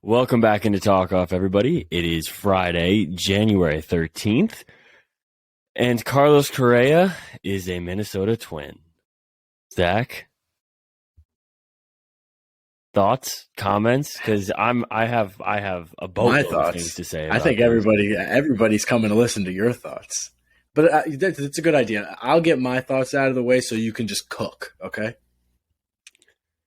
Welcome back into Talk Off, everybody. It is Friday, January 13th, and Carlos Correa is a Minnesota Twin. Zach, thoughts, comments? Because I have a boatload of things to say. I think everybody's coming to listen to your thoughts, but it's a good idea. I'll get my thoughts out of the way so you can just cook. Okay.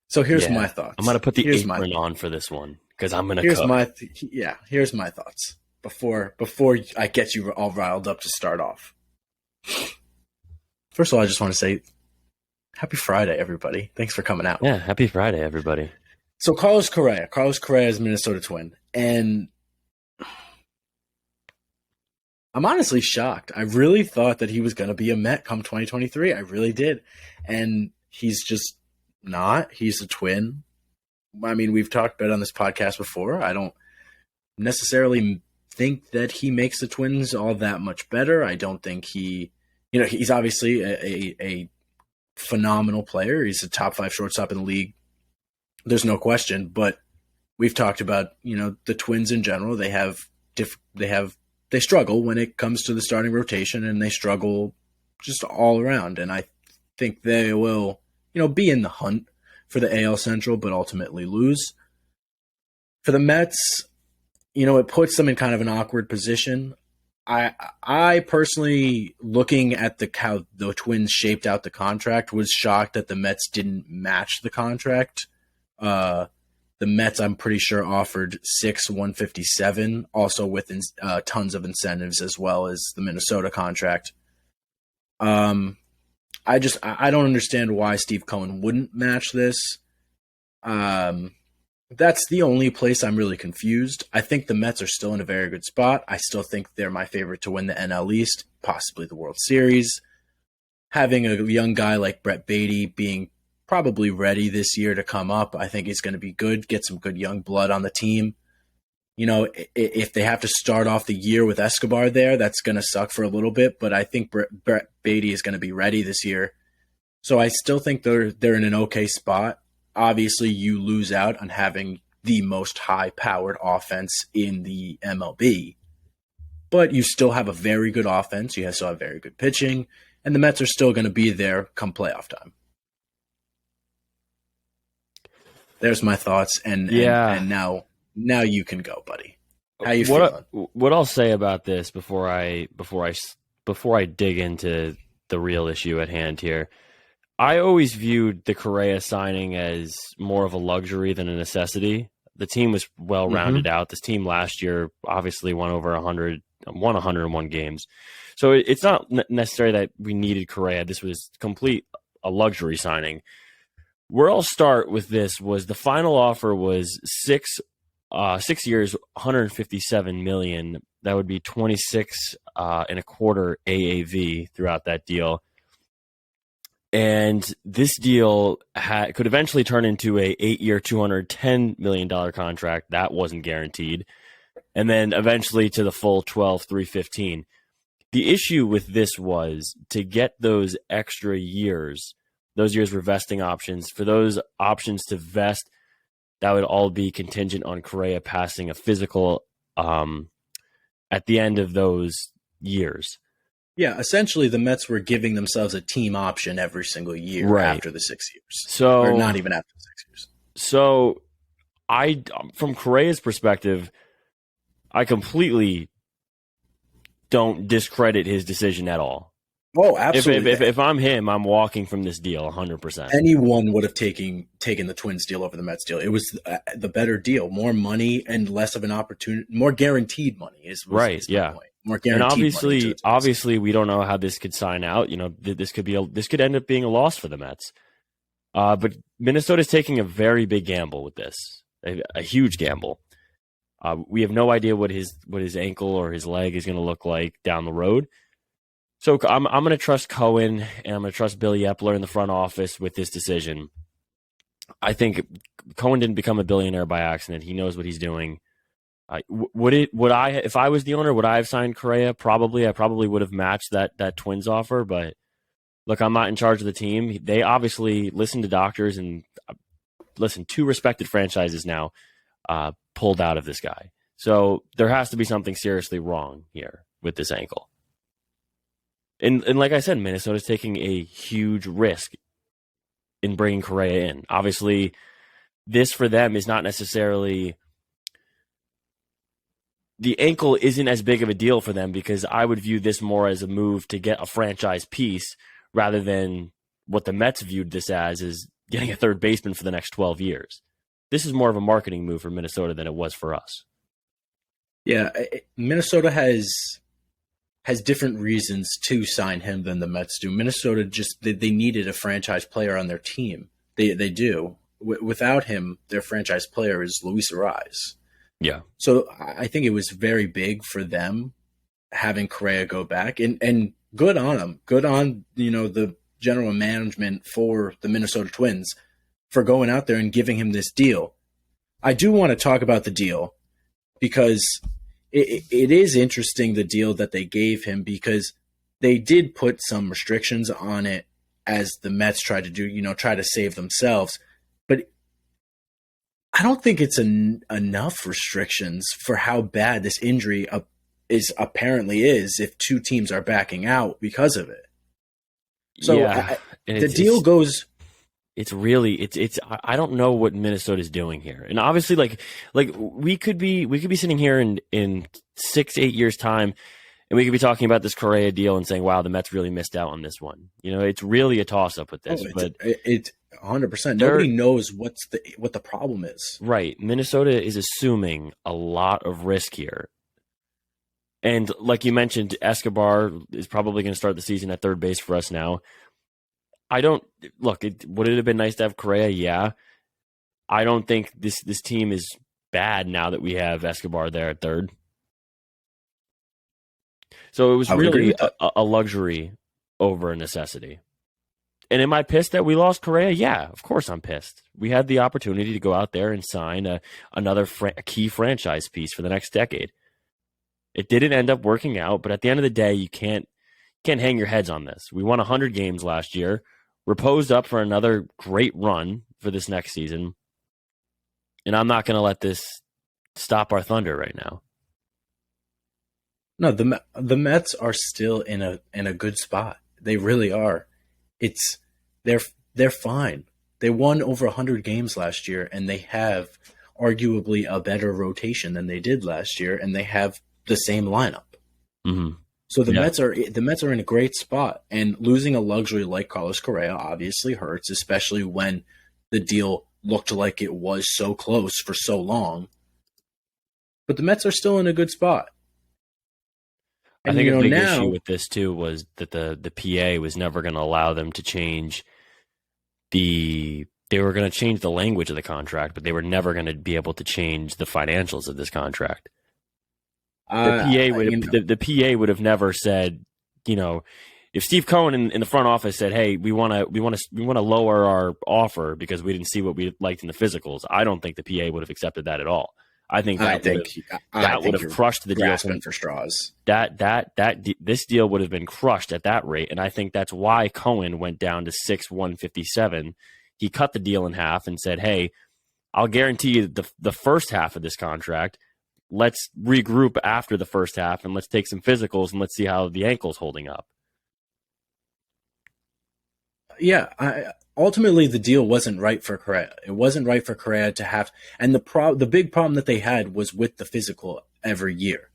So here's my thoughts. I'm gonna put the apron on for this one. Because I'm gonna. Here's my thoughts before I get you all riled up to start off. First of all, I just want to say, happy Friday, everybody! Thanks for coming out. Yeah, happy Friday, everybody. So Carlos Correa is a Minnesota Twin, and I'm honestly shocked. I really thought that he was going to be a Met come 2023. I really did, and he's just not. He's a Twin. I mean, we've talked about it on this podcast before. I don't necessarily think that he makes the Twins all that much better. I don't think he's obviously a phenomenal player. He's a top 5 shortstop in the league. There's no question. But we've talked about, the Twins in general. They struggle when it comes to the starting rotation, and they struggle just all around. And I think they will, be in the hunt for the AL Central, but ultimately lose. For the Mets, it puts them in kind of an awkward position. I personally, looking at how the Twins shaped out the contract, was shocked that the Mets didn't match the contract. The Mets, I'm pretty sure, offered $157, also with tons of incentives, as well as the Minnesota contract. I don't understand why Steve Cohen wouldn't match this. That's the only place I'm really confused. I think the Mets are still in a very good spot. I still think they're my favorite to win the NL East, possibly the World Series. Having a young guy like Brett Beatty being probably ready this year to come up, I think he's going to be good, get some good young blood on the team. If they have to start off the year with Escobar there, that's going to suck for a little bit, but I think Brett Beatty is going to be ready this year. So I still think they're in an okay spot. Obviously, you lose out on having the most high-powered offense in the MLB, but you still have a very good offense. You still have very good pitching, and the Mets are still going to be there come playoff time. There's my thoughts, and now you can go, buddy. How you feeling? What I'll say about this before I dig into the real issue at hand here, I always viewed the Correa signing as more of a luxury than a necessity. The team was well rounded out. This team last year obviously won 101 games, so it's not necessary that we needed Correa. This was a luxury signing. Where I'll start with this was the final offer was 6 years, $157 million. That would be 26 and a quarter AAV throughout that deal. And this deal could eventually turn into a 8-year, $210 million contract. That wasn't guaranteed. And then eventually to the full 12, $315. The issue with this was to get those extra years. Those years were vesting options. For those options to vest, that would all be contingent on Correa passing a physical at the end of those years. Yeah, essentially the Mets were giving themselves a team option every single year after the 6 years. Or not even after 6 years. So from Correa's perspective, I completely don't discredit his decision at all. Oh, absolutely. If I'm him, I'm walking from this deal 100%. Anyone would have taken the Twins deal over the Mets deal. It was the better deal, more money and less of an opportunity, more guaranteed money is right. Yeah, point. More guaranteed. And obviously, we don't know how this could sign out. This could end up being a loss for the Mets. But Minnesota's taking a very big gamble with this, a huge gamble. We have no idea what his ankle or his leg is going to look like down the road. So I'm going to trust Cohen and I'm going to trust Billy Epler in the front office with this decision. I think Cohen didn't become a billionaire by accident. He knows what he's doing. Would I, if I was the owner, would I have signed Correa? Probably. I probably would have matched that Twins offer. But look, I'm not in charge of the team. They obviously listen to doctors and listen. Two respected franchises now pulled out of this guy. So there has to be something seriously wrong here with this ankle. And like I said, Minnesota's taking a huge risk in bringing Correa in. Obviously, this for them is not necessarily the ankle isn't as big of a deal for them because I would view this more as a move to get a franchise piece rather than what the Mets viewed this as is getting a third baseman for the next 12 years. This is more of a marketing move for Minnesota than it was for us. Yeah, Minnesota has different reasons to sign him than the Mets do. Minnesota just they needed a franchise player on their team. They do. Without him, their franchise player is Luis Ariz. Yeah. So I think it was very big for them having Correa go back, and good on them. Good on the general management for the Minnesota Twins for going out there and giving him this deal. I do want to talk about the deal because it is interesting, the deal that they gave him, because they did put some restrictions on it as the Mets tried to do, try to save themselves. But I don't think it's enough restrictions for how bad this injury apparently is if two teams are backing out because of it. So yeah, the deal goes. It's really I don't know what Minnesota's doing here. And obviously like we could be sitting here in 6-8 years time and we could be talking about this Correa deal and saying, wow, the Mets really missed out on this one. It's really a toss up with this. But it's 100%. Nobody knows what the problem is. Right. Minnesota is assuming a lot of risk here. And like you mentioned, Escobar is probably going to start the season at third base for us now. Would it have been nice to have Correa? Yeah. I don't think this team is bad now that we have Escobar there at third. So it was really a luxury over a necessity. And am I pissed that we lost Correa? Yeah, of course I'm pissed. We had the opportunity to go out there and sign another key franchise piece for the next decade. It didn't end up working out, but at the end of the day, you can't hang your heads on this. We won 100 games last year. We're posed up for another great run for this next season. And I'm not going to let this stop our thunder right now. No, the Mets are still in a good spot. They really are. They're fine. They won over 100 games last year, and they have arguably a better rotation than they did last year, and they have the same lineup. Mm-hmm. So the Mets are in a great spot, and losing a luxury like Carlos Correa obviously hurts, especially when the deal looked like it was so close for so long. But the Mets are still in a good spot. And, I think a big issue with this too was that the PA was never going to allow them to change they were going to change the language of the contract, but they were never going to be able to change the financials of this contract. The PA would have never said, if Steve Cohen in the front office said, "Hey, we want to lower our offer because we didn't see what we liked in the physicals," I don't think the PA would have accepted that at all. I think that would have crushed the deal for straws. This deal would have been crushed at that rate, and I think that's why Cohen went down to 6,157. He cut the deal in half and said, "Hey, I'll guarantee you the first half of this contract. Let's regroup after the first half and let's take some physicals and let's see how the ankle's holding up." Yeah, ultimately the deal wasn't right for Correa. It wasn't right for Correa to have, and the big problem that they had was with the physical every year,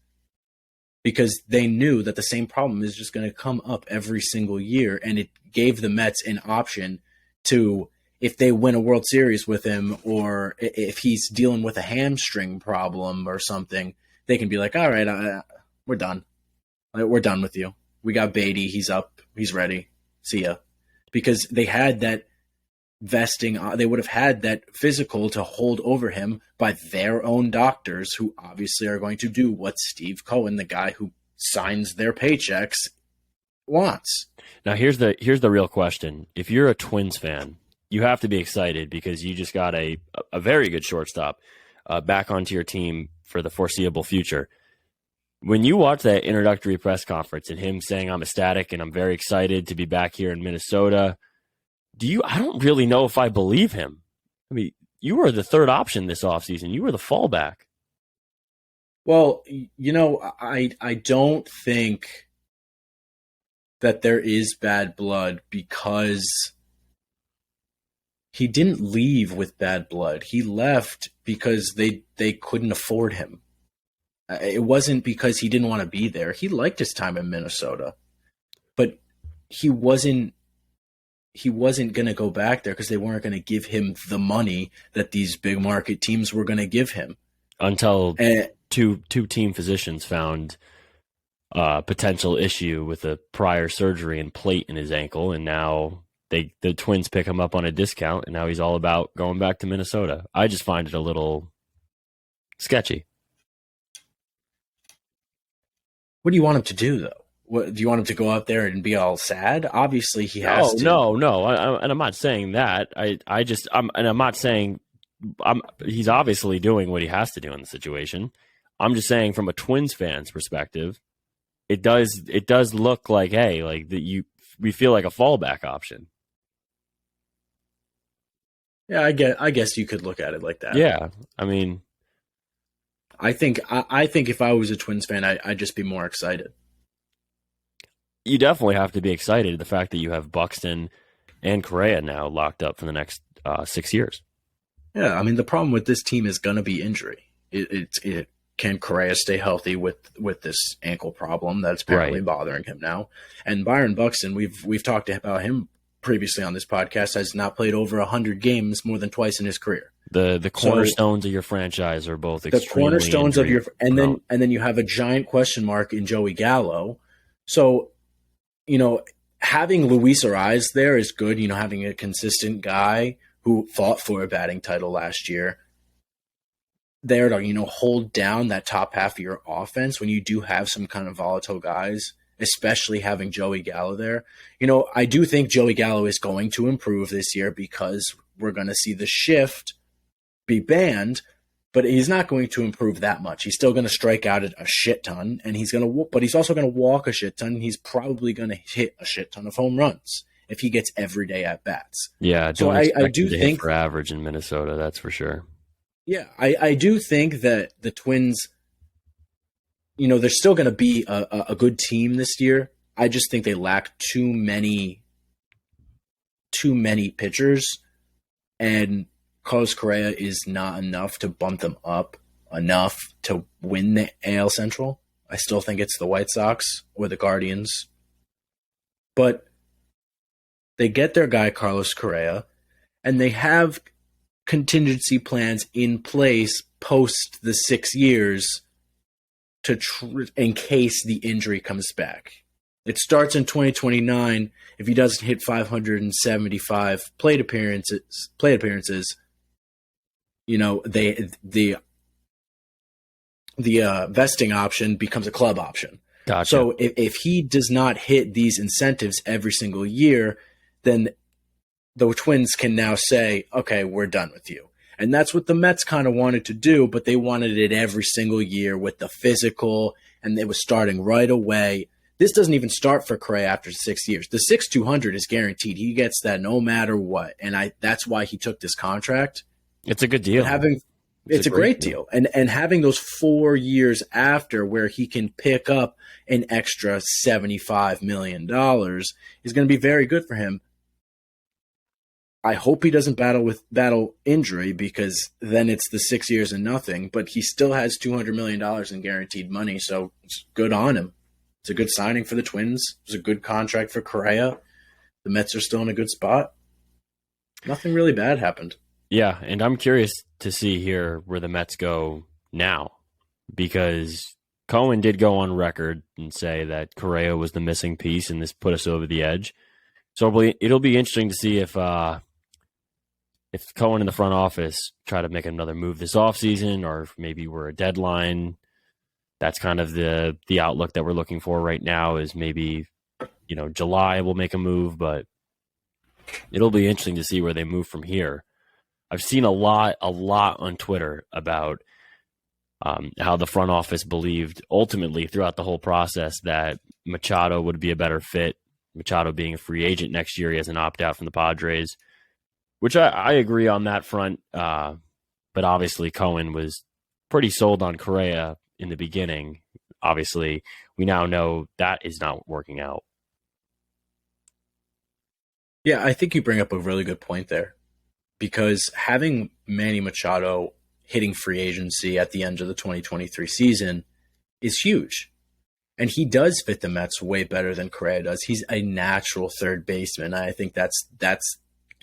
because they knew that the same problem is just going to come up every single year, and it gave the Mets an option to, if they win a World Series with him, or if he's dealing with a hamstring problem or something, they can be like, all right, we're done. We're done with you. We got Beatty. He's up. He's ready. See ya. Because they had that vesting, they would have had that physical to hold over him by their own doctors, who obviously are going to do what Steve Cohen, the guy who signs their paychecks, wants. Now here's the real question. If you're a Twins fan, you have to be excited because you just got a very good shortstop back onto your team for the foreseeable future. When you watch that introductory press conference and him saying I'm ecstatic and I'm very excited to be back here in Minnesota, I don't really know if I believe him. I mean, you were the third option this offseason. You were the fallback. Well, I don't think that there is bad blood because he didn't leave with bad blood. He left because they couldn't afford him. It wasn't because he didn't want to be there. He liked his time in Minnesota, but he wasn't going to go back there because they weren't going to give him the money that these big market teams were going to give him. Until two team physicians found a potential issue with a prior surgery and plate in his ankle, and now the Twins pick him up on a discount, and now he's all about going back to Minnesota. I just find it a little sketchy. What do you want him to do, though? What, do you want him to go out there and be all sad? Obviously, he has to. No. And I'm not saying that. I'm not saying he's obviously doing what he has to do in the situation. I'm just saying from a Twins fan's perspective, it does look like, hey, like we feel like a fallback option. Yeah, I guess you could look at it like that. Yeah, I mean, I think if I was a Twins fan, I'd just be more excited. You definitely have to be excited. The fact that you have Buxton and Correa now locked up for the next 6 years. Yeah, I mean the problem with this team is going to be injury. Can Correa stay healthy with this ankle problem that's apparently bothering him now? And Byron Buxton, we've talked about him previously on this podcast, has not played over 100 games more than twice in his career. The cornerstones of your franchise are both extremely the cornerstones injury of your and then you have a giant question mark in Joey Gallo. So, having Luis Ariz there is good. Having a consistent guy who fought for a batting title last year there to hold down that top half of your offense when you do have some kind of volatile guys, especially having Joey Gallo there. I do think Joey Gallo is going to improve this year because we're going to see the shift be banned, but he's not going to improve that much. He's still going to strike out a shit ton, and but he's also going to walk a shit ton. And he's probably going to hit a shit ton of home runs if he gets everyday at bats. Yeah, so I do think hit for average in Minnesota, that's for sure. Yeah, I do think that the Twins, they're still going to be a good team this year. I just think they lack too many pitchers, and Carlos Correa is not enough to bump them up enough to win the AL Central. I still think it's the White Sox or the Guardians. But they get their guy Carlos Correa, and they have contingency plans in place post the 6 years in case the injury comes back. It starts in 2029. If he doesn't hit 575 plate appearances, the vesting option becomes a club option. Gotcha. So if he does not hit these incentives every single year, then the Twins can now say, okay, we're done with you. And that's what the Mets kind of wanted to do, but they wanted it every single year with the physical, and it was starting right away. This doesn't even start for Correa after 6 years. The 6,200 is guaranteed. He gets that no matter what. And that's why he took this contract. It's a good deal. It's a great deal. And having those 4 years after where he can pick up an extra $75 million is going to be very good for him. I hope he doesn't battle injury, because then it's the 6 years and nothing. But he still has $200 million in guaranteed money, so it's good on him. It's a good signing for the Twins. It's a good contract for Correa. The Mets are still in a good spot. Nothing really bad happened. Yeah, and I'm curious to see here where the Mets go now, because Cohen did go on record and say that Correa was the missing piece, and this put us over the edge. So it'll be interesting to see if Cohen in the front office try to make another move this offseason, or if maybe we're a deadline. That's kind of the outlook that we're looking for right now, is maybe July will make a move, but it'll be interesting to see where they move from here. I've seen a lot on Twitter about how the front office believed ultimately throughout the whole process that Machado would be a better fit. Machado being a free agent next year, he has an opt out from the Padres, which I agree on that front. But obviously, Cohen was pretty sold on Correa in the beginning. Obviously, we now know that is not working out. Yeah, I think you bring up a really good point there, because having Manny Machado hitting free agency at the end of the 2023 season is huge. And he does fit the Mets way better than Correa does. He's a natural third baseman. I think that's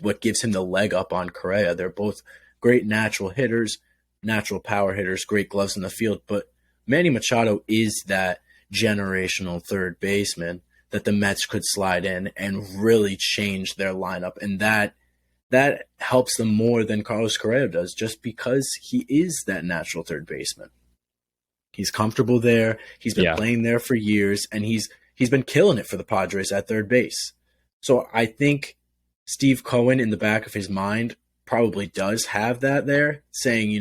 what gives him the leg up on Correa. They're both great natural hitters, natural power hitters, great gloves in the field. But Manny Machado is that generational third baseman that the Mets could slide in and really change their lineup. And that helps them more than Carlos Correa does, just because he is that natural third baseman. He's comfortable there. He's been playing there for years, and he's been killing it for the Padres at third base. So I think Steve Cohen, in the back of his mind, probably does have that there, saying,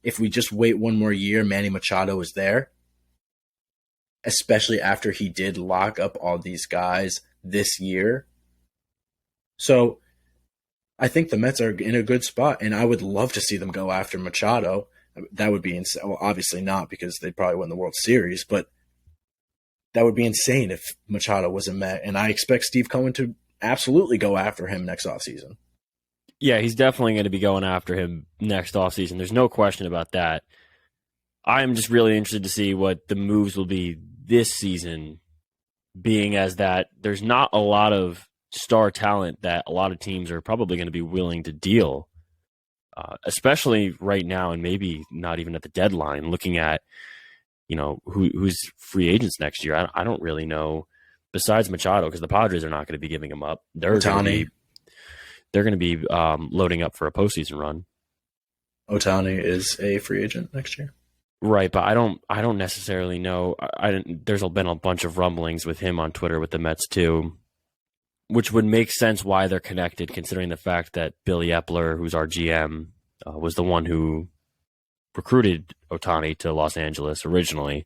if we just wait one more year, Manny Machado is there, especially after he did lock up all these guys this year. So I think the Mets are in a good spot, and I would love to see them go after Machado. That would be insane. Well, obviously not, because they'd probably win the World Series, but that would be insane if Machado was a Met, and I expect Steve Cohen to absolutely go after him next offseason. Yeah, he's definitely going to be going after him next offseason. There's no question about that. I'm just really interested to see what the moves will be this season, being as that there's not a lot of star talent that a lot of teams are probably going to be willing to deal, especially right now, and maybe not even at the deadline, looking at, who's free agents next year. I don't really know, besides Machado, because the Padres are not going to be giving him up. They're going to be loading up for a postseason run. Ohtani is a free agent next year. Right, but I don't necessarily know. There's been a bunch of rumblings with him on Twitter with the Mets too, which would make sense why they're connected, considering the fact that Billy Epler, who's our GM, was the one who recruited Ohtani to Los Angeles originally.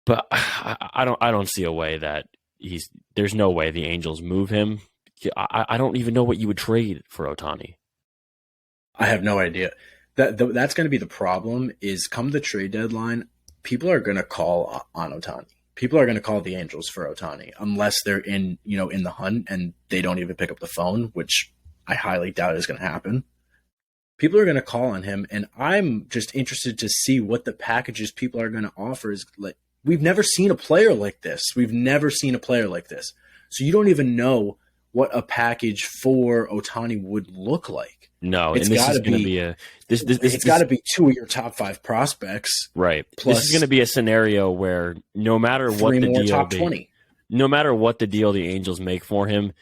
But I don't see a way that there's no way the Angels move him. I don't even know what you would trade for Ohtani. I have no idea. That's going to be the problem, is come the trade deadline, people are going to call on Ohtani. People are going to call the Angels for Ohtani, unless they're in the hunt and they don't even pick up the phone, which I highly doubt is going to happen. People are going to call on him, and I'm just interested to see what the packages people are going to offer. We've never seen a player like this. So you don't even know what a package for Ohtani would look like. No, it's got to be it's got to be two of your top 5 prospects, right? Plus, this is going to be a scenario where no matter what the deal, top 20. No matter what the deal the Angels make for him,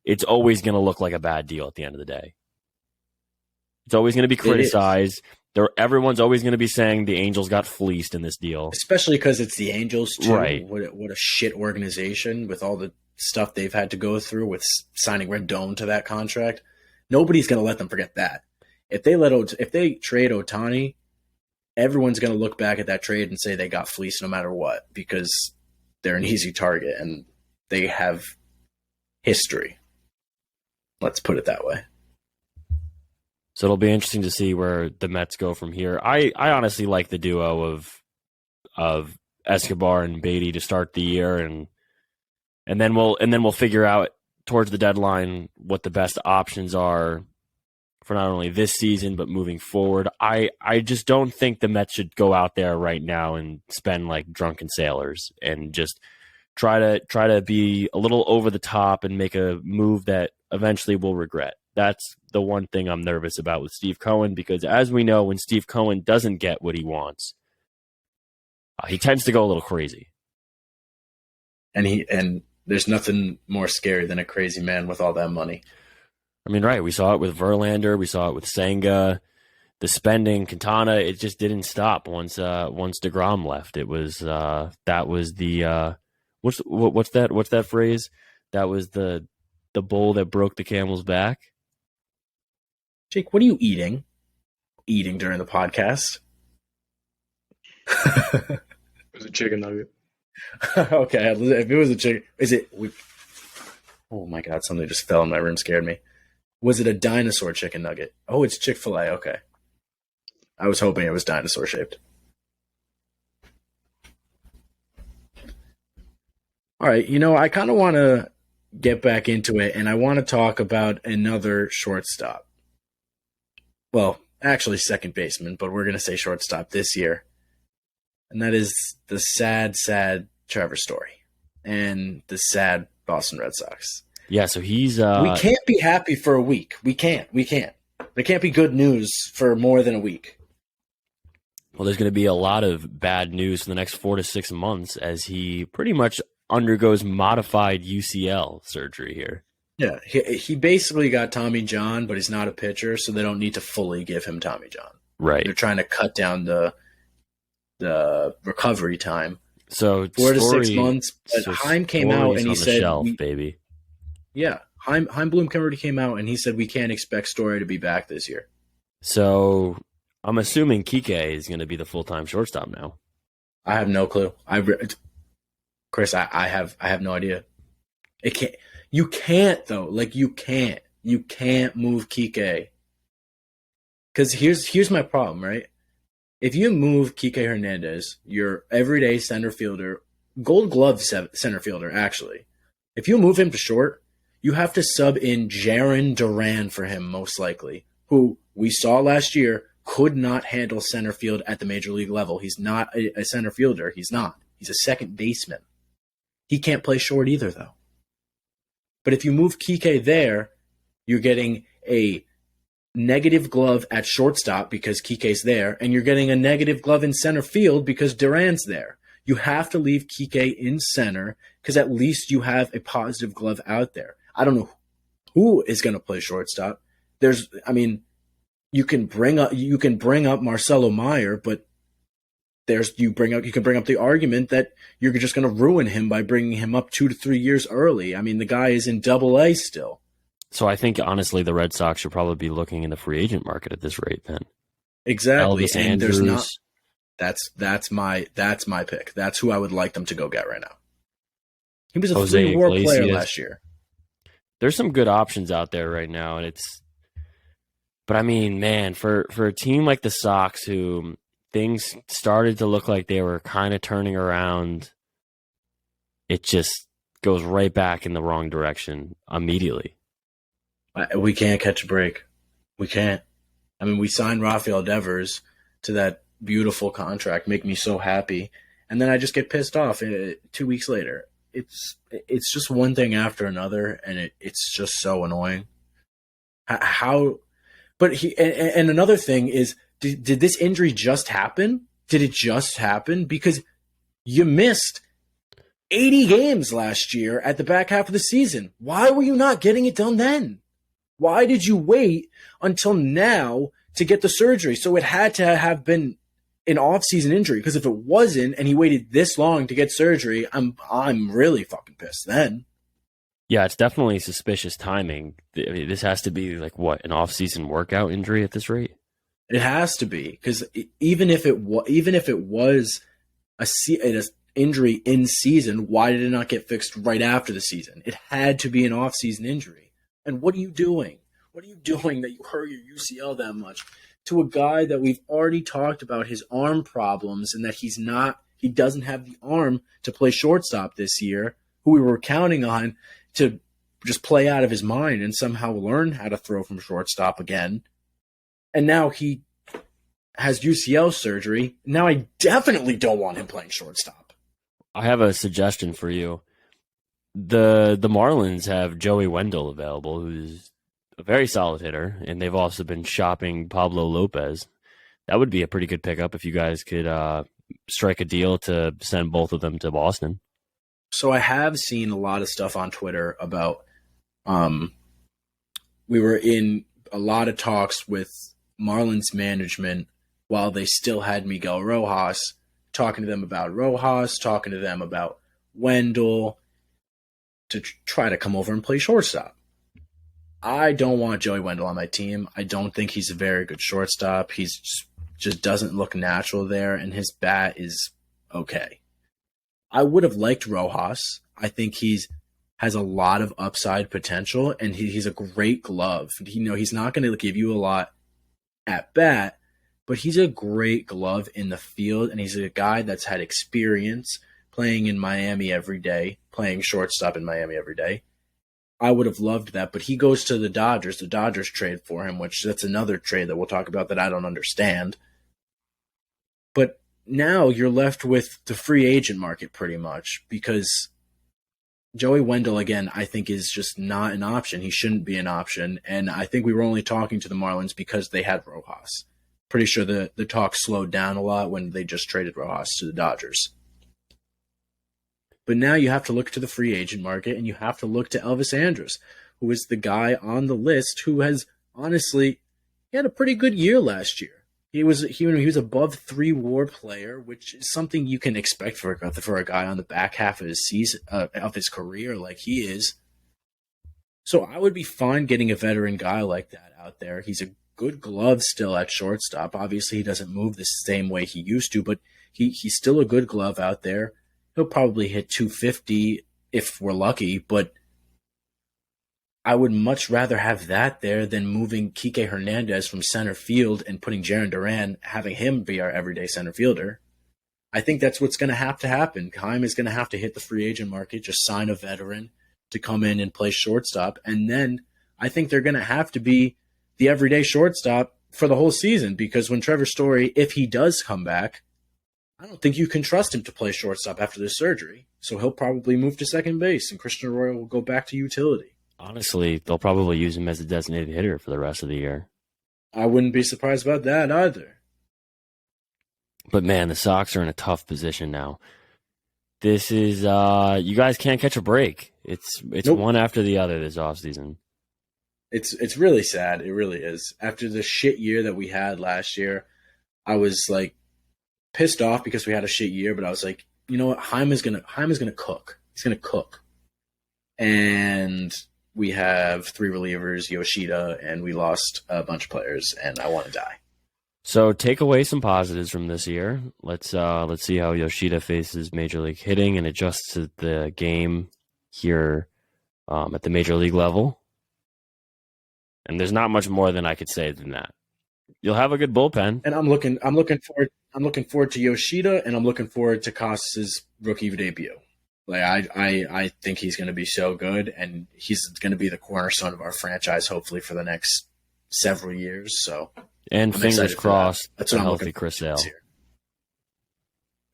it's always going to look like a bad deal at the end of the day. It's always going to be criticized. Everyone's always going to be saying the Angels got fleeced in this deal, especially because it's the Angels too. Right? What a shit organization with all the stuff they've had to go through with signing Rendon to that contract. Nobody's going to let them forget that. If they trade Ohtani, everyone's going to look back at that trade and say they got fleeced no matter what, because they're an easy target and they have history. Let's put it that way. So it'll be interesting to see where the Mets go from here. I honestly like the duo of Escobar and Beatty to start the year, and then we'll figure out towards the deadline what the best options are for not only this season but moving forward. I just don't think the Mets should go out there right now and spend like drunken sailors and just try to be a little over the top and make a move that eventually we'll regret. That's the one thing I'm nervous about with Steve Cohen, because as we know, when Steve Cohen doesn't get what he wants, he tends to go a little crazy. And there's nothing more scary than a crazy man with all that money. I mean, right. We saw it with Verlander. We saw it with Senga. The spending, Quintana, it just didn't stop once DeGrom left. It was that was the What's that? What's that phrase? That was the bull that broke the camel's back. Jake, what are you eating? Eating during the podcast? It was a chicken nugget. Okay, if it was a chicken, is it? Oh my god, something just fell in my room, scared me. Was it a dinosaur chicken nugget? Oh, it's Chick-fil-A. Okay, I was hoping it was dinosaur shaped. All right, I kind of want to get back into it, and I want to talk about another shortstop. Well, actually, second baseman, but we're going to say shortstop this year. And that is the sad, sad Trevor Story and the sad Boston Red Sox. Yeah, so he's we can't be happy for a week. We can't. There can't be good news for more than a week. Well, there's going to be a lot of bad news for the next 4 to 6 months as he pretty much undergoes modified UCL surgery here. Yeah, he basically got Tommy John, but he's not a pitcher, so they don't need to fully give him Tommy John. Right. They're trying to cut down the recovery time. So 4 to 6 months. But Heim came out and he said, shelf, baby. Yeah, Heim Bloom already came out and he said we can't expect Story to be back this year. So I'm assuming Kike is going to be the full-time shortstop now. I have no clue. Chris, I have no idea. It can't. You can't though. Like you can't move Kike. Because here's my problem, right? If you move Kike Hernandez, your everyday center fielder, Gold Glove center fielder, actually, if you move him to short, you have to sub in Jarren Duran for him, most likely, who we saw last year could not handle center field at the major league level. He's not a center fielder. He's not. He's a second baseman. He can't play short either, though. But if you move Kike there, you're getting a negative glove at shortstop because Kike's there, and you're getting a negative glove in center field because Duran's there. You have to leave Kike in center because at least you have a positive glove out there. I don't know who is going to play shortstop. You can bring up Marcelo Meyer, but you can bring up the argument that you're just going to ruin him by bringing him up 2 to 3 years early. I mean, the guy is in Double-A still. So I think honestly, the Red Sox should probably be looking in the free agent market at this rate. Then exactly, Elvis and Andrews. There's not. That's my pick. That's who I would like them to go get right now. He was a Jose 3-WAR player Iglesias. last year. There's some good options out there right now, and but I mean, man, for a team like the Sox, who things started to look like they were kind of turning around, it just goes right back in the wrong direction immediately. We can't catch a break. We can't. I mean, we signed Rafael Devers to that beautiful contract, make me so happy, and then I just get pissed off 2 weeks later. It's just one thing after another, and it's just so annoying. But another thing is, did this injury just happen? Did it just happen? Because you missed 80 games last year at the back half of the season. Why were you not getting it done then? Why did you wait until now to get the surgery? So it had to have been an off-season injury, because if it wasn't and he waited this long to get surgery, I'm really fucking pissed then. Yeah, it's definitely suspicious timing. I mean, this has to be like an off-season workout injury at this rate. It has to be, because even if it was an injury in season, why did it not get fixed right after the season? It had to be an off-season injury. And what are you doing? What are you doing that you hurt your UCL that much to a guy that we've already talked about his arm problems and that he doesn't have the arm to play shortstop this year, who we were counting on to just play out of his mind and somehow learn how to throw from shortstop again. And now he has UCL surgery. Now I definitely don't want him playing shortstop. I have a suggestion for you. The Marlins have Joey Wendell available, who's a very solid hitter, and they've also been shopping Pablo Lopez. That would be a pretty good pickup if you guys could strike a deal to send both of them to Boston. So I have seen a lot of stuff on Twitter about we were in a lot of talks with Marlins management while they still had Miguel Rojas, talking to them about Rojas, talking to them about Wendell to try to come over and play shortstop. I don't want Joey Wendell on my team. I don't think he's a very good shortstop. He's just doesn't look natural there, and his bat is okay. I would have liked Rojas. I think has a lot of upside potential, and he's a great glove. He's not going to give you a lot at bat, but he's a great glove in the field, and he's a guy that's had experience playing in Miami every day, playing shortstop in Miami every day. I would have loved that, but he goes to the Dodgers. The Dodgers trade for him, which that's another trade that we'll talk about that I don't understand. But now you're left with the free agent market pretty much because Joey Wendell, again, I think is just not an option. He shouldn't be an option. And I think we were only talking to the Marlins because they had Rojas. Pretty sure the talk slowed down a lot when they just traded Rojas to the Dodgers. But now you have to look to the free agent market, and you have to look to Elvis Andrus, who is the guy on the list who has honestly he had a pretty good year last year. He was above 3 WAR player, which is something you can expect for a guy on the back half of his season of his career like he is. So I would be fine getting a veteran guy like that out there. He's a good glove still at shortstop. Obviously, he doesn't move the same way he used to, but he's still a good glove out there. He'll probably hit 250 if we're lucky, but I would much rather have that there than moving Kike Hernandez from center field and putting Jarren Duran, having him be our everyday center fielder. I think that's what's going to happen. Keim is going to have to hit the free agent market, just sign a veteran to come in and play shortstop, and then I think they're going to have to be the everyday shortstop for the whole season because when Trevor Story, if he does come back, I don't think you can trust him to play shortstop after this surgery. So he'll probably move to second base, and Christian Arroyo will go back to utility. Honestly, they'll probably use him as a designated hitter for the rest of the year. I wouldn't be surprised about that either. But man, the Sox are in a tough position now. This is you guys can't catch a break. It's Nope. one after the other this offseason. It's really sad. It really is. After the shit year that we had last year, I was like pissed off because we had a shit year, but I was like, you know what? Keim is gonna cook. He's gonna cook. And we have 3 relievers, Yoshida, and we lost a bunch of players, and I want to die. So take away some positives from this year. Let's see how Yoshida faces Major League hitting and adjusts to the game here at the Major League level. And there's not much more than I could say than that. You'll have a good bullpen. And I'm looking forward to Yoshida, and I'm looking forward to Casas' rookie debut. Like I think he's going to be so good, and he's going to be the cornerstone of our franchise, hopefully for the next several years. So, and I'm fingers crossed, that's for what I'm healthy looking Chris forward Sale. to this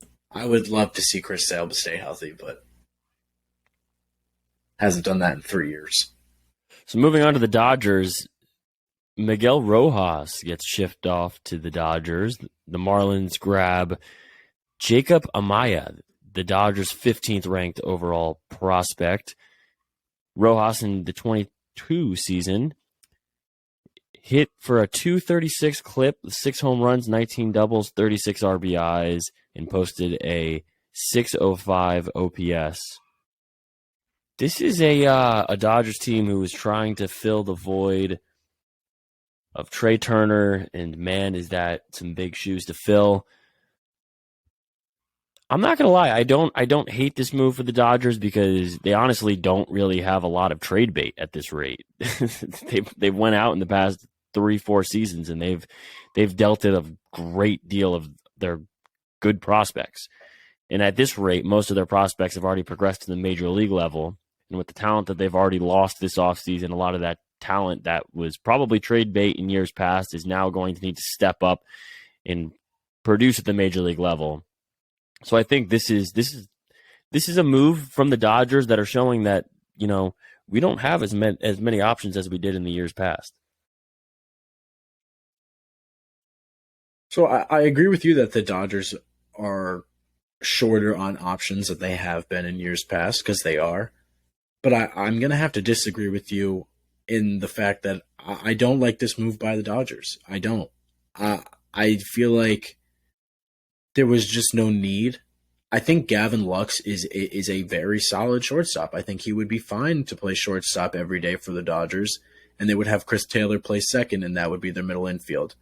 year. I would love to see Chris Sale stay healthy, but hasn't done that in 3 years. So moving on to the Dodgers, Miguel Rojas gets shipped off to the Dodgers. The Marlins grab Jacob Amaya, the Dodgers' 15th ranked overall prospect. Rojas in the 22 season hit for a 236 clip, 6 home runs, 19 doubles, 36 RBIs, and posted a 605 OPS. This is a Dodgers team who is trying to fill the void of Trey Turner, and man, is that some big shoes to fill. I'm not gonna lie, I don't hate this move for the Dodgers because they honestly don't really have a lot of trade bait at this rate. They've went out in the past 3-4 seasons and they've dealt it a great deal of their good prospects. And at this rate, most of their prospects have already progressed to the major league level. And with the talent that they've already lost this offseason, a lot of that talent that was probably trade bait in years past is now going to need to step up and produce at the major league level. So I think this is a move from the Dodgers that are showing that, you know, we don't have as many options as we did in the years past. So I agree with you that the Dodgers are shorter on options that they have been in years past because they are. But I'm going to have to disagree with you in the fact that I don't like this move by the Dodgers. I don't. I feel like there was just no need. I think Gavin Lux is a very solid shortstop. I think he would be fine to play shortstop every day for the Dodgers, and they would have Chris Taylor play second, and that would be their middle infield.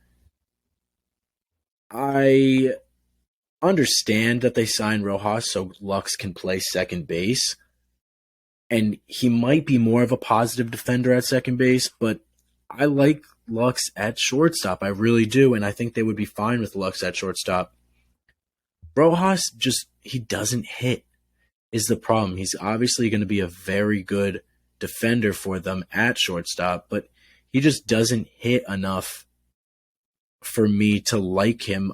I understand that they signed Rojas so Lux can play second base, and he might be more of a positive defender at second base, but I like Lux at shortstop. I really do, and I think they would be fine with Lux at shortstop. Rojas he doesn't hit is the problem. He's obviously going to be a very good defender for them at shortstop, but he just doesn't hit enough for me to like him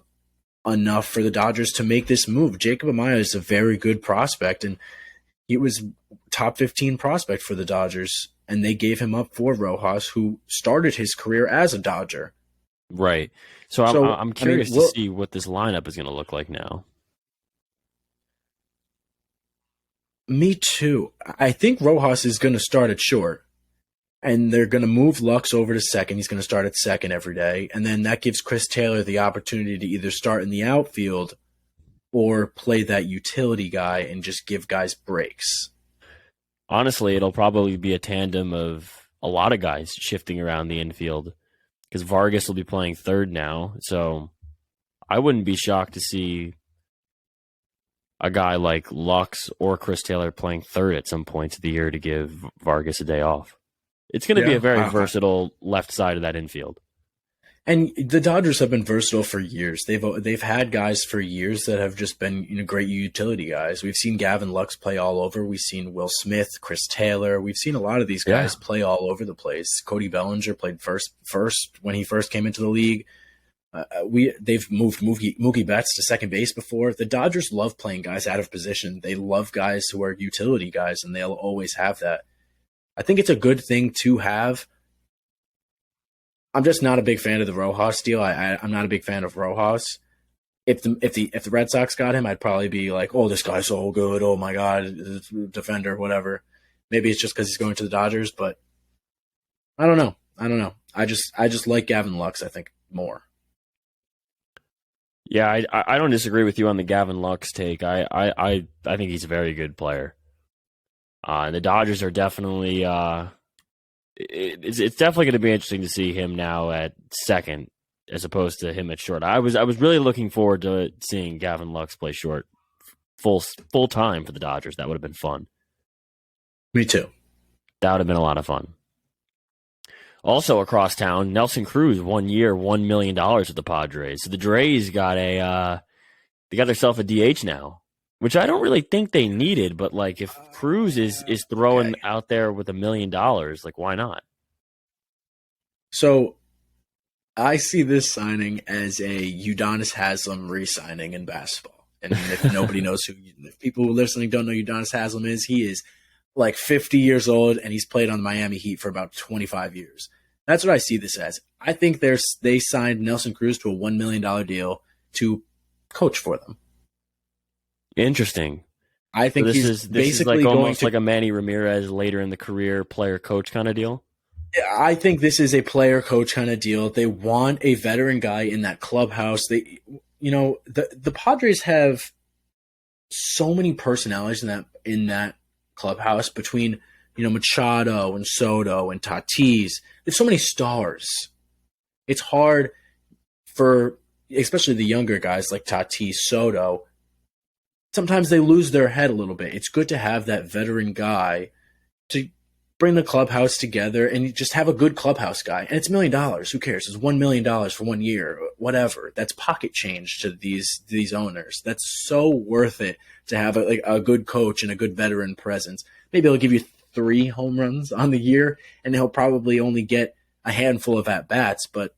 enough for the Dodgers to make this move. Jacob Amaya is a very good prospect, and he was top 15 prospect for the Dodgers, and they gave him up for Rojas, who started his career as a Dodger. Right. So I'm curious to see what this lineup is going to look like now. Me too. I think Rojas is going to start at short, and they're going to move Lux over to second. He's going to start at second every day, and then that gives Chris Taylor the opportunity to either start in the outfield or play that utility guy and just give guys breaks. Honestly, it'll probably be a tandem of a lot of guys shifting around the infield because Vargas will be playing third now. So I wouldn't be shocked to see a guy like Lux or Chris Taylor playing third at some points of the year to give Vargas a day off. It's going to be a very versatile left side of that infield. And the Dodgers have been versatile for years. They've had guys for years that have just been great utility guys. We've seen Gavin Lux play all over. We've seen Will Smith, Chris Taylor. We've seen a lot of these guys play all over the place. Cody Bellinger played first when he first came into the league. They've moved Mookie Betts to second base before. The Dodgers love playing guys out of position. They love guys who are utility guys, and they'll always have that. I think it's a good thing to have. I'm just not a big fan of the Rojas deal. I'm not a big fan of Rojas. If the Red Sox got him, I'd probably be like, oh, this guy's so good. Oh my God, defender, whatever. Maybe it's just because he's going to the Dodgers, but I don't know. I just like Gavin Lux, I think, more. Yeah, I don't disagree with you on the Gavin Lux take. I think he's a very good player. And the Dodgers are definitely it's definitely going to be interesting to see him now at second as opposed to him at short. I was really looking forward to seeing Gavin Lux play short full time for the Dodgers. That would have been fun. Me too. That would have been a lot of fun. Also across town, Nelson Cruz 1 year, $1 million with the Padres. So the Drays got themselves a DH now, which I don't really think they needed. But like, if Cruz is throwing out there with $1 million, like, why not? So I see this signing as a Udonis Haslem re-signing in basketball. And if nobody knows if people listening don't know who Udonis Haslem is, he is like 50 years old, and he's played on the Miami Heat for about 25 years. That's what I see this as. I think they signed Nelson Cruz to a $1 million deal to coach for them. Interesting. I think so this is like almost like a Manny Ramirez later in the career player-coach kind of deal? I think this is a player-coach kind of deal. They want a veteran guy in that clubhouse. The Padres have so many personalities in that clubhouse between Machado and Soto and Tatis. There's so many stars. It's hard for especially the younger guys like Tatis, Soto. Sometimes they lose their head a little bit. It's good to have that veteran guy to bring the clubhouse together and just have a good clubhouse guy. And it's $1 million. Who cares? It's $1 million for 1 year, whatever. That's pocket change to these owners. That's so worth it to have a good coach and a good veteran presence. Maybe he'll give you 3 home runs on the year, and he'll probably only get a handful of at-bats. But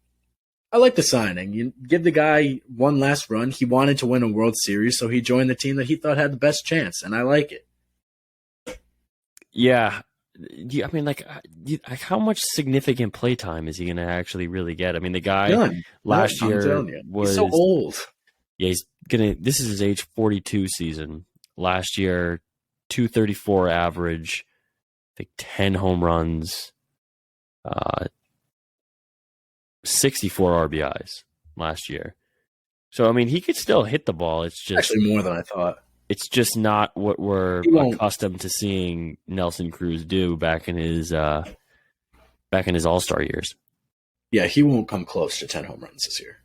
I like the signing. You give the guy one last run. He wanted to win a World Series, so he joined the team that he thought had the best chance, and I like it. Yeah. I mean, how much significant play time is he going to actually really get? I mean, the guy last year was he's so old. Yeah, this is his age 42 season. Last year, 234 average, I think 10 home runs, 64 RBIs last year. So, I mean, he could still hit the ball. It's just actually more than I thought. It's just not what we're He won't. accustomed to seeing Nelson Cruz do back in his All-Star years. Yeah, he won't come close to 10 home runs this year.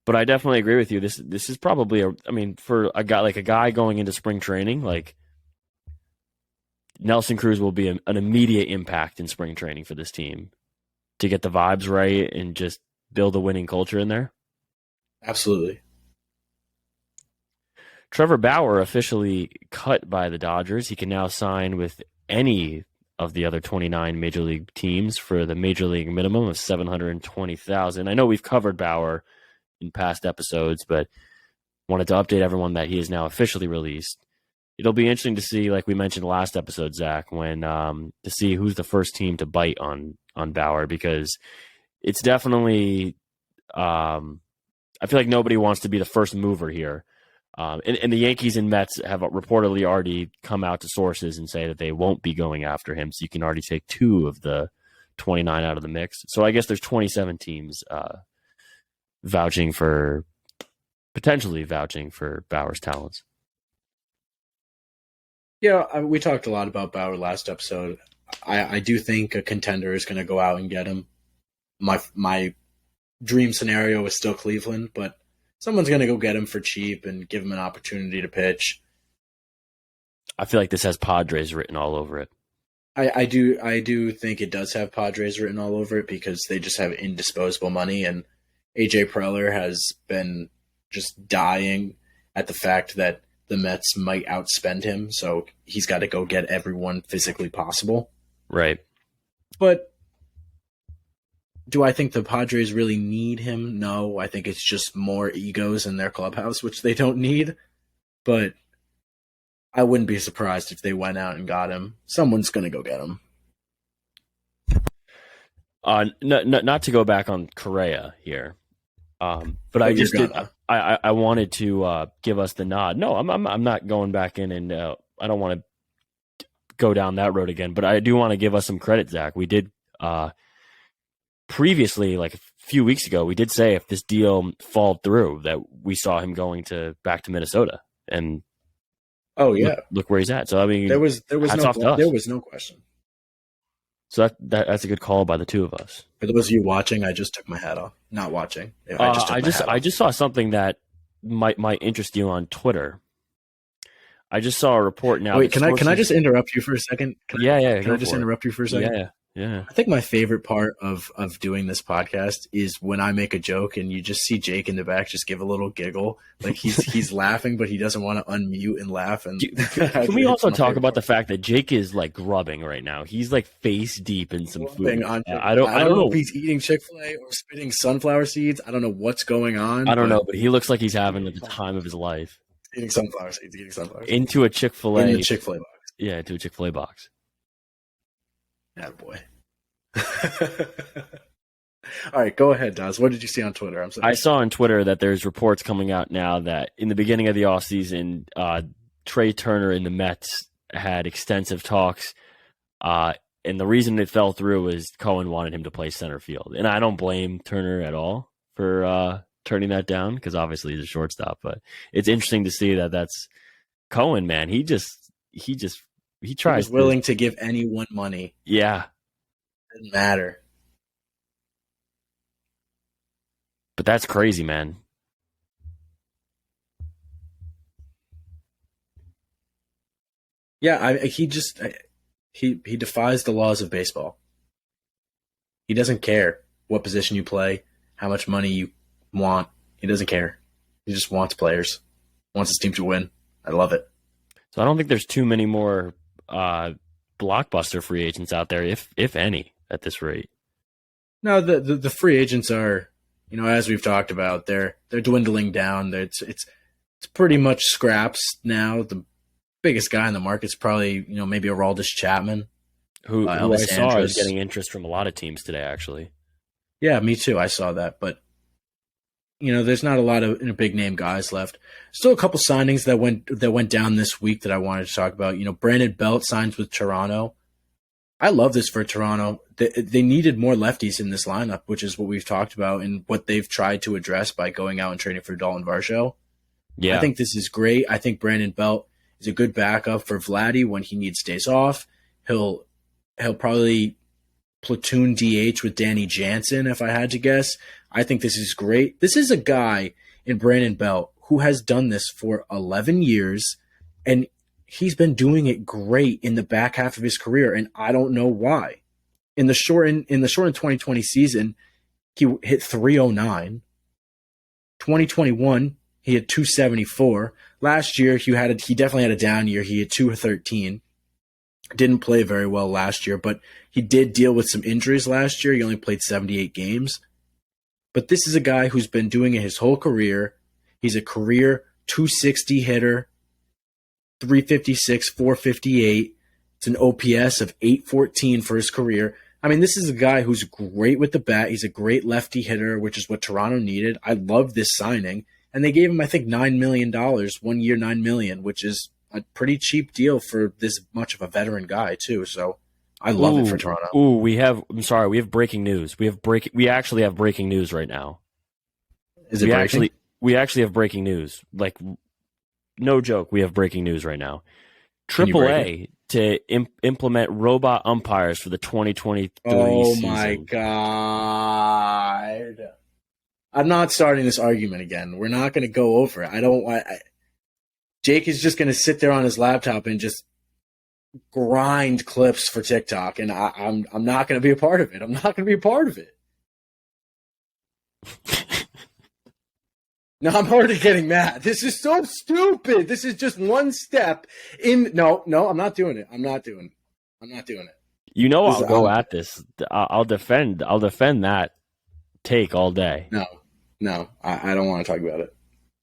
But I definitely agree with you. This is probably for a guy going into spring training, like Nelson Cruz will be an immediate impact in spring training for this team to get the vibes right and just build a winning culture in there. Absolutely. Trevor Bauer officially cut by the Dodgers. He can now sign with any of the other 29 major league teams for the major league minimum of $720,000. I know we've covered Bauer in past episodes, but wanted to update everyone that he is now officially released. It'll be interesting to see, like we mentioned last episode, Zach, when to see who's the first team to bite on Bauer, because it's definitely I feel like nobody wants to be the first mover here. And the Yankees and Mets have reportedly already come out to sources and say that they won't be going after him. So you can already take 2 of the 29 out of the mix. So I guess there's 27 teams potentially vouching for Bauer's talents. Yeah, we talked a lot about Bauer last episode. I do think a contender is going to go out and get him. My dream scenario is still Cleveland, but someone's going to go get him for cheap and give him an opportunity to pitch. I feel like this has Padres written all over it. I do think it does have Padres written all over it because they just have indisposable money, and AJ Preller has been just dying at the fact that the Mets might outspend him, so he's got to go get everyone physically possible. Right. But do I think the Padres really need him? No, I think it's just more egos in their clubhouse, which they don't need. But I wouldn't be surprised if they went out and got him. Someone's going to go get him. Not to go back on Correa here, but I just did. I wanted to give us the nod. No, I'm not going back in, and I don't want to go down that road again. But I do want to give us some credit, Zach. We did previously, like a few weeks ago, we did say if this deal fall through, that we saw him going back to Minnesota, and oh yeah, look where he's at. So I mean, there was no question. So that's a good call by the two of us. For those of you watching, I just took my hat off. Not watching. I just saw something that might interest you on Twitter. I just saw a report now. Wait, can I just interrupt you for a second? Can I just interrupt you for a second? Yeah. I think my favorite part of doing this podcast is when I make a joke and you just see Jake in the back just give a little giggle, like he's laughing, but he doesn't want to unmute and laugh. And can we also talk about the fact that Jake is like grubbing right now? He's like face deep in some food. I don't know if he's eating Chick-fil-A or spitting sunflower seeds. I don't know what's going on. I don't know, but he looks like he's having the time of his life. Eating sunflower seeds. Into a Chick-fil-A. In the Chick-fil-A box. Yeah, into a Chick-fil-A box. Yeah, boy. All right, go ahead, Daz. What did you see on Twitter? I saw on Twitter that there's reports coming out now that in the beginning of the offseason, Trey Turner and the Mets had extensive talks, and the reason it fell through was Cohen wanted him to play center field. And I don't blame Turner at all for turning that down because obviously he's a shortstop. But it's interesting to see that that's Cohen, man. He tries. He's willing to give anyone money. Yeah. Doesn't matter. But that's crazy, man. Yeah, he defies the laws of baseball. He doesn't care what position you play, how much money you want. He doesn't care. He just wants players. Wants his team to win. I love it. So I don't think there's too many more blockbuster free agents out there, if any, at this rate. No, the free agents are, as we've talked about, they're dwindling down. It's pretty much scraps now. The biggest guy in the market's probably maybe Aroldis Chapman, who I saw is getting interest from a lot of teams today. Actually, yeah, me too. I saw that, but there's not a lot of big name guys left. Still a couple signings that went down this week that I wanted to talk about. Brandon Belt signs with Toronto. I love this for Toronto. They needed more lefties in this lineup, which is what we've talked about and what they've tried to address by going out and trading for Dalton Varsho. I Yeah. think this is great. I think Brandon Belt is a good backup for Vladdy when he needs days off. He'll probably platoon DH with Danny Jansen if I had to guess. I think this is great. This is a guy in Brandon Belt who has done this for 11 years, and he's been doing it great in the back half of his career, and I don't know why. In the shortened 2020 season, he hit 309. 2021, he had 274. Last year, he definitely had a down year. He had 213. Didn't play very well last year, but he did deal with some injuries last year. He only played 78 games. But this is a guy who's been doing it his whole career. He's a career 260 hitter, 356, 458. It's an OPS of 814 for his career. I mean, this is a guy who's great with the bat. He's a great lefty hitter, which is what Toronto needed. I love this signing. And they gave him, I think, $9 million, 1 year, $9 million, which is a pretty cheap deal for this much of a veteran guy, too. So I love it for Toronto. I'm sorry, we have breaking news. We actually have breaking news right now. Is it breaking? We actually have breaking news. Like, no joke, we have breaking news right now. Can you break AAA to implement robot umpires for the 2023 season. Oh my God. I'm not starting this argument again. We're not going to go over it. Jake is just going to sit there on his laptop and just grind clips for TikTok, and I'm not going to be a part of it. I'm not going to be a part of it. No, I'm already getting mad. This is so stupid. This is just one step in. No, I'm not doing it. I'm not doing it. You know, I'll go at this. I'll defend that take all day. No, I don't want to talk about it.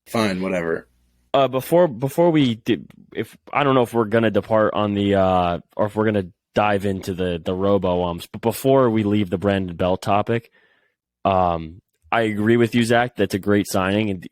Fine, whatever. Before we did, if I don't know if we're gonna depart on the or if we're gonna dive into the robo umps, but before we leave the Brandon Belt topic, I agree with you, Zach. That's a great signing, and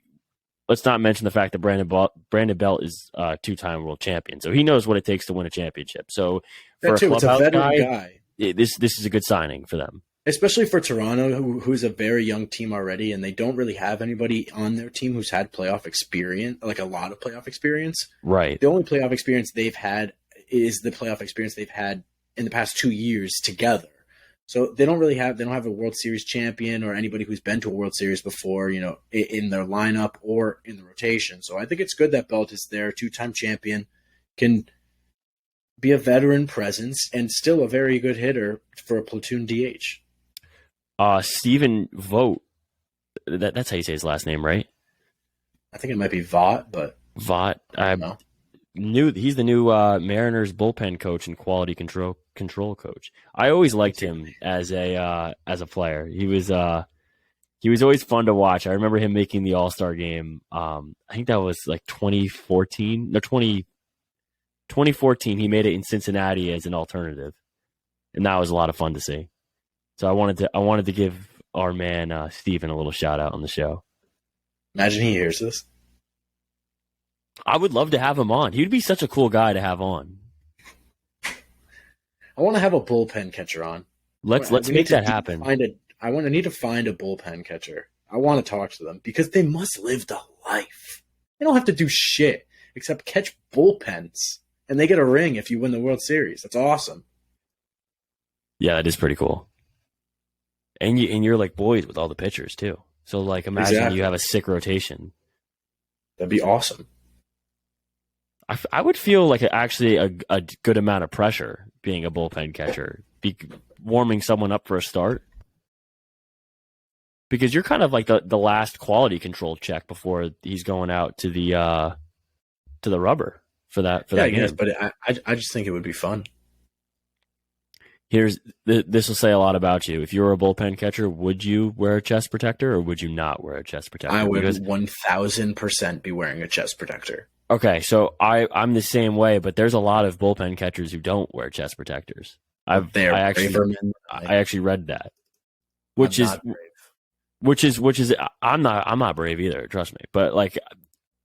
let's not mention the fact that Brandon Belt is a two-time world champion, so he knows what it takes to win a championship. So for a clubhouse guy, this is a good signing for them. Especially for Toronto, who's a very young team already, and they don't really have anybody on their team who's had playoff experience, like a lot of playoff experience. Right. The only playoff experience they've had is the playoff experience they've had in the past 2 years together. So they don't have a World Series champion or anybody who's been to a World Series before, in their lineup or in the rotation. So I think it's good that Belt is there, two-time champion, can be a veteran presence and still a very good hitter for a platoon DH. Stephen Vogt, that's how you say his last name, right? I think it might be Vought, but Vought. He's the new Mariners bullpen coach and quality control coach. I always liked him as a player. He was always fun to watch. I remember him making the All-Star game. I think that was like 2014. No, 2014. He made it in Cincinnati as an alternative, and that was a lot of fun to see. So I wanted to give our man Steven a little shout out on the show. Imagine he hears this. I would love to have him on. He'd be such a cool guy to have on. I want to have a bullpen catcher on. Let's make that happen. I need to find a bullpen catcher. I want to talk to them because they must live the life. They don't have to do shit except catch bullpens, and they get a ring if you win the World Series. That's awesome. Yeah, that is pretty cool. And you're like boys with all the pitchers too. So like imagine you have a sick rotation. That'd be awesome. I would feel like actually a good amount of pressure being a bullpen catcher, warming someone up for a start, because you're kind of like the last quality control check before he's going out to the rubber for that game. Yes, but I just think it would be fun. This will say a lot about you. If you were a bullpen catcher, would you wear a chest protector or would you not wear a chest protector? I would 1000% be wearing a chest protector. Okay, so I'm the same way, but there's a lot of bullpen catchers who don't wear chest protectors. I actually read that, which is I'm not brave either. Trust me, but like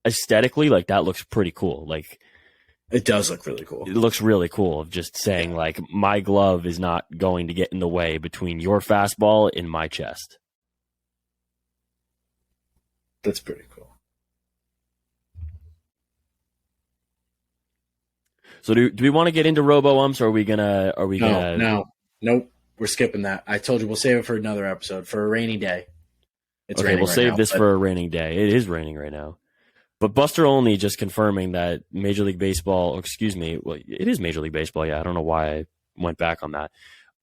aesthetically, like that looks pretty cool. Like it does look really cool. It looks really cool of just saying like my glove is not going to get in the way between your fastball and my chest. That's pretty cool. So do we want to get into robo umps, or are we gonna Nope. We're skipping that. I told you we'll save it for another episode for a rainy day. It's Okay, raining we'll right save now, this but for a raining day. It is raining right now. But Buster Olney just confirming that Major League Baseball, excuse me, well, it is Major League Baseball. Yeah, I don't know why I went back on that.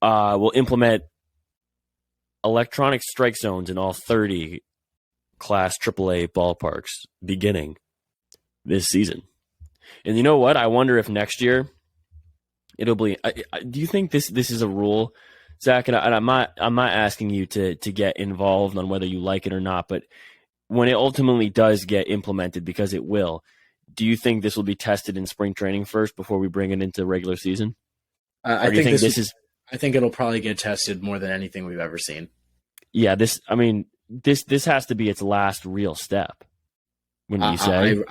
Will implement electronic strike zones in all 30 Class AAA ballparks beginning this season. And you know what? I wonder if next year it'll be. Do you think this is a rule, Zach? And I'm not asking you to get involved on whether you like it or not, but when it ultimately does get implemented, because it will, do you think this will be tested in spring training first before we bring it into regular season? I think this is. I think it'll probably get tested more than anything we've ever seen. Yeah, this has to be its last real step. Wouldn't you say?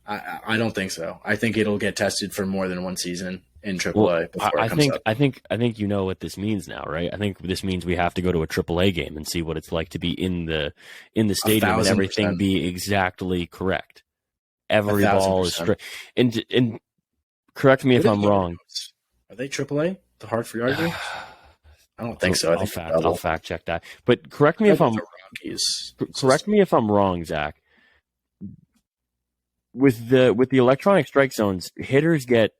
I don't think so. I think it'll get tested for more than one season in AAA before it comes up. I think you know what this means now, right? I think this means we have to go to a AAA game and see what it's like to be in the stadium and everything be exactly correct. Every ball is straight. And correct me if I'm wrong. Are they AAA? The Hartford Yard games? I don't think so. I'll fact check that. But correct me if I'm correct me if I'm wrong, Zach. With the electronic strike zones, hitters get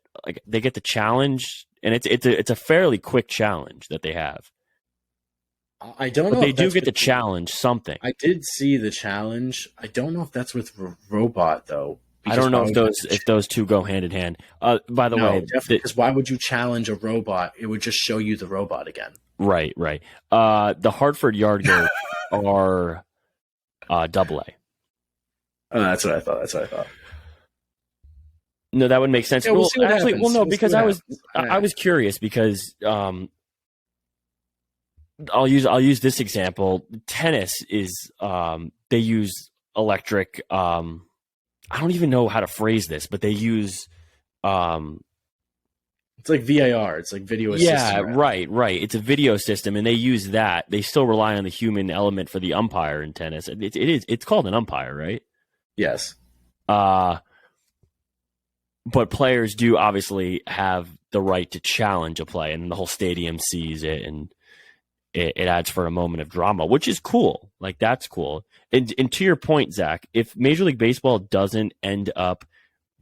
the challenge, and it's a fairly quick challenge that they have. I don't know. But they do get to challenge something. I did see the challenge. I don't know if that's with robot though. I don't know if those two go hand in hand. By the way, definitely, because why would you challenge a robot? It would just show you the robot again. Right. The Hartford Yard goats are AA. Oh, that's what I thought. No, that would make sense. Yeah, we'll see what happens. Because I was curious because I'll use this example. Tennis is they use electric. I don't even know how to phrase this, but they use. It's like VAR. It's like video assistant. Yeah, right. It's a video system, and they use that. They still rely on the human element for the umpire in tennis. It's called an umpire, right? Yes. But players do obviously have the right to challenge a play, and the whole stadium sees it, and it adds for a moment of drama, which is cool. Like, that's cool. And to your point, Zach, if Major League Baseball doesn't end up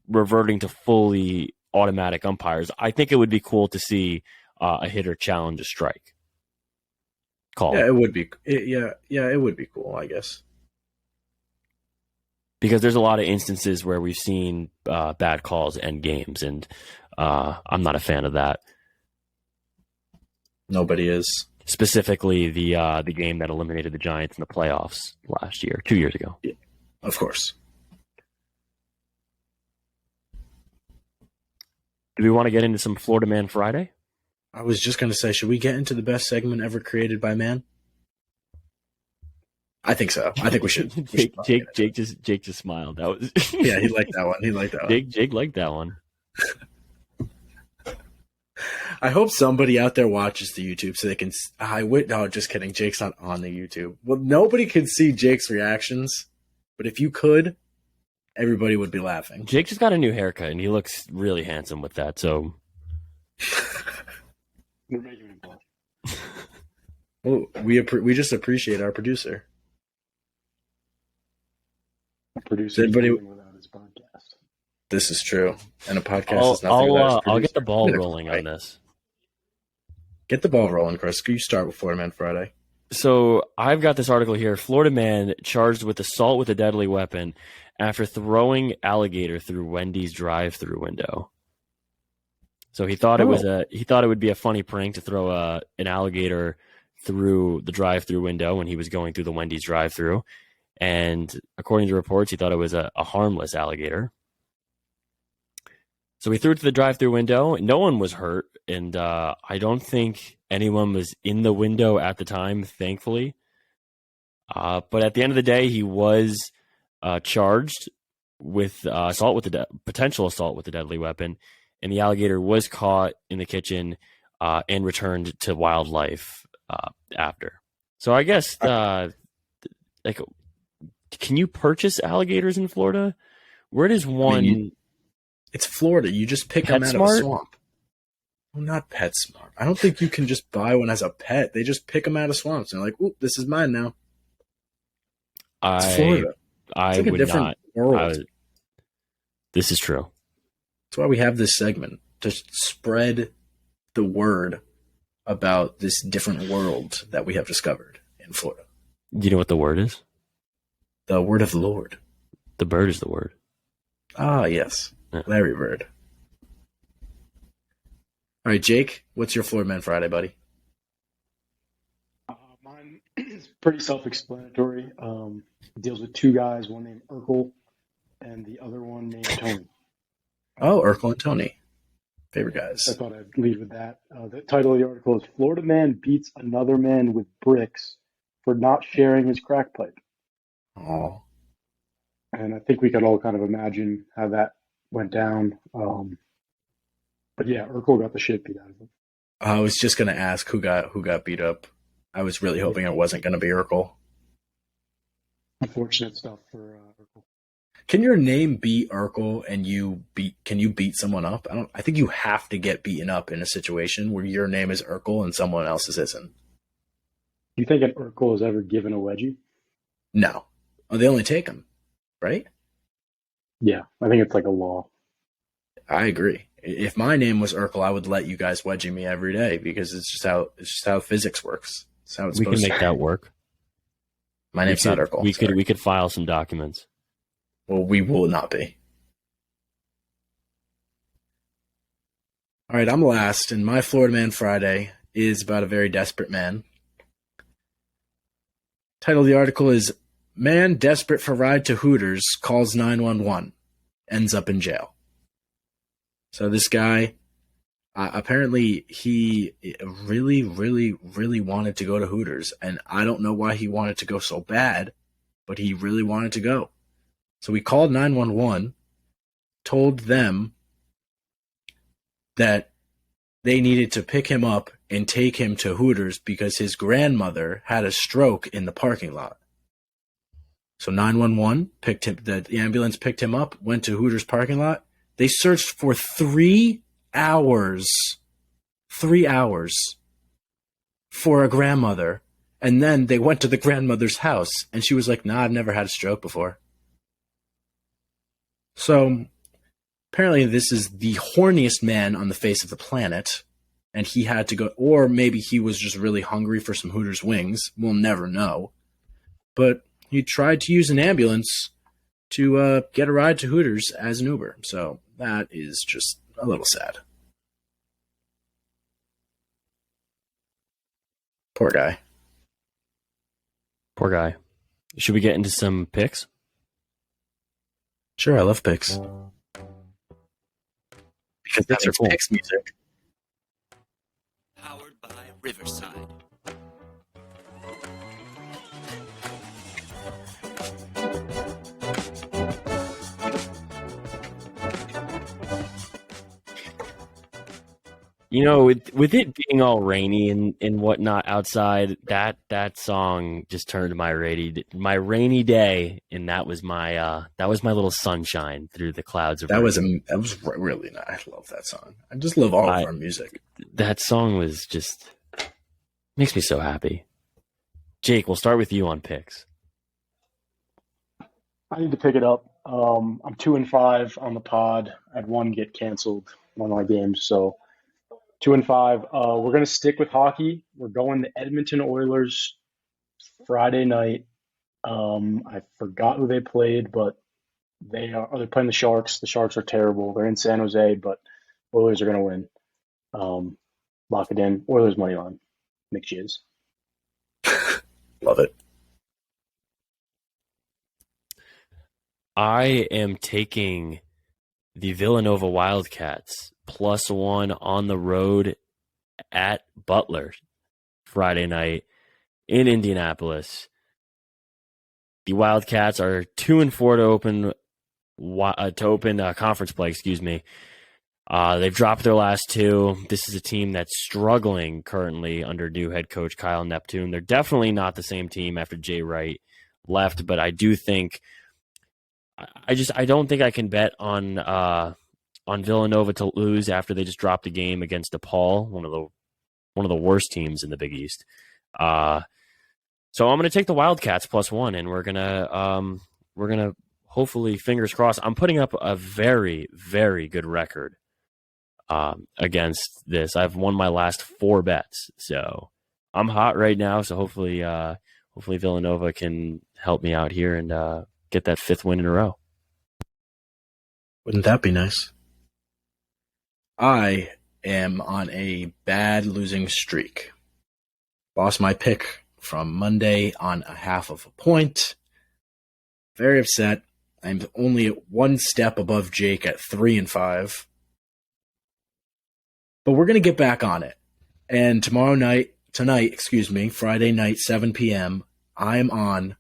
reverting to fully automatic umpires, I think it would be cool to see a hitter challenge a strike call. Yeah, it would be. It would be cool, I guess. Because there's a lot of instances where we've seen bad calls end games, and I'm not a fan of that. Nobody is. Specifically, the game that eliminated the Giants in the playoffs 2 years ago. Yeah, of course. Do we want to get into some Florida Man Friday? I was just going to say, should we get into the best segment ever created by man? I think so. I think we should. Jake just smiled. That was yeah. He liked that one. Jake liked that one. I hope somebody out there watches the YouTube so they can. No, just kidding. Jake's not on the YouTube. Well, nobody can see Jake's reactions, but if you could, everybody would be laughing. Jake just got a new haircut, and he looks really handsome with that. So, well, we just appreciate our producer. Everybody without his podcast. This is true, and a podcast is nothing without I'll get the ball rolling on this. Get the ball rolling, Chris. You start with Florida Man Friday. So I've got this article here. Florida man charged with assault with a deadly weapon after throwing alligator through Wendy's drive-through window. So he thought it would be a funny prank to throw an alligator through the drive-through window when he was going through the Wendy's drive-through. And according to reports, he thought it was a harmless alligator. So he threw it to the drive-through window. No one was hurt, and I don't think anyone was in the window at the time, thankfully. But at the end of the day, he was charged with potential assault with a deadly weapon, and the alligator was caught in the kitchen and returned to wildlife after. So I guess can you purchase alligators in Florida? Where does one It's Florida. You just pick them out of a PetSmart? swamp. Well, not PetSmart. I don't think you can just buy one as a pet. They just pick them out of swamps. And they're like, "Oop, this is mine now." It's I Florida. It's I like a would different not. world. This is true. That's why we have this segment to spread the word about this different world that we have discovered in Florida. Do you know what the word is? The word of the Lord. The bird is the word. Ah, yes. Yeah. Larry Bird. All right, Jake, what's your Florida Man Friday, buddy? Mine is pretty self-explanatory. It deals with two guys, one named Urkel and the other one named Tony. Oh, Urkel and Tony. Favorite guys. I thought I'd lead with that. The title of the article is Florida Man Beats Another Man with Bricks for Not Sharing His Crack Pipe. Oh, And I think we could all kind of imagine how that went down. But yeah, Urkel got the shit beat out of him. I was just gonna ask who got beat up. I was really hoping it wasn't gonna be Urkel. Unfortunate stuff for Urkel. Can your name be Urkel and can you beat someone up? I think you have to get beaten up in a situation where your name is Urkel and someone else's isn't. Do you think an Urkel has ever given a wedgie? No. Oh, they only take them, right? Yeah, I think it's like a law. I agree. If my name was Urkel, I would let you guys wedgie me every day because it's just how physics works. It's how it's We can supposed make to. that work. My name's not Urkel. We could file some documents. Well, we will not be. All right, I'm last, and my Florida Man Friday is about a very desperate man. Title of the article is Man Desperate for Ride to Hooters Calls 911, Ends Up in Jail. So this guy, apparently he really, really, really wanted to go to Hooters, and I don't know why he wanted to go so bad, but he really wanted to go. So we called 911, told them that they needed to pick him up and take him to Hooters because his grandmother had a stroke in the parking lot. So 911 picked him, the ambulance picked him up, went to Hooters parking lot. They searched for 3 hours. 3 hours for a grandmother. And then they went to the grandmother's house and she was like, "Nah, I've never had a stroke before." So apparently this is the horniest man on the face of the planet, and he had to go, or maybe he was just really hungry for some Hooters wings. We'll never know. But he tried to use an ambulance to get a ride to Hooters as an Uber. So that is just a little sad. Poor guy. Poor guy. Should we get into some picks? Sure, I love picks. Because Picks that's are cool. picks music. Powered by Riverside. You know, with it being all rainy and whatnot outside, that song just turned my rainy day, and that was my little sunshine through the clouds of That was rain. really nice. I love that song. I just love all of our music. That song was just makes me so happy. Jake, we'll start with you on picks. I need to pick it up. I'm 2-5 on the pod. I had one get canceled, one of my games, so 2-5. We're gonna stick with hockey. We're going to Edmonton Oilers Friday night. I forgot who they played, but they're playing the Sharks. The Sharks are terrible. They're in San Jose, but Oilers are gonna win. Lock it in. Oilers money line. McJizz. Love it. I am taking the Villanova Wildcats +1 on the road at Butler Friday night in Indianapolis. The Wildcats are 2-4 to open conference play. Excuse me. They've dropped their last two. This is a team that's struggling currently under new head coach Kyle Neptune. They're definitely not the same team after Jay Wright left, but I do think I don't think I can bet on on Villanova to lose after they just dropped a game against DePaul, one of the worst teams in the Big East. So I'm going to take the Wildcats +1, and we're gonna hopefully, fingers crossed. I'm putting up a very, very good record against this. I've won my last 4 bets, so I'm hot right now. So hopefully Villanova can help me out here and get that 5th win in a row. Wouldn't that be nice? I am on a bad losing streak. Lost my pick from Monday on a half of a point. Very upset. I'm only at 1 step above Jake at 3-5. But we're going to get back on it. And tonight, Friday night, 7 p.m., I'm on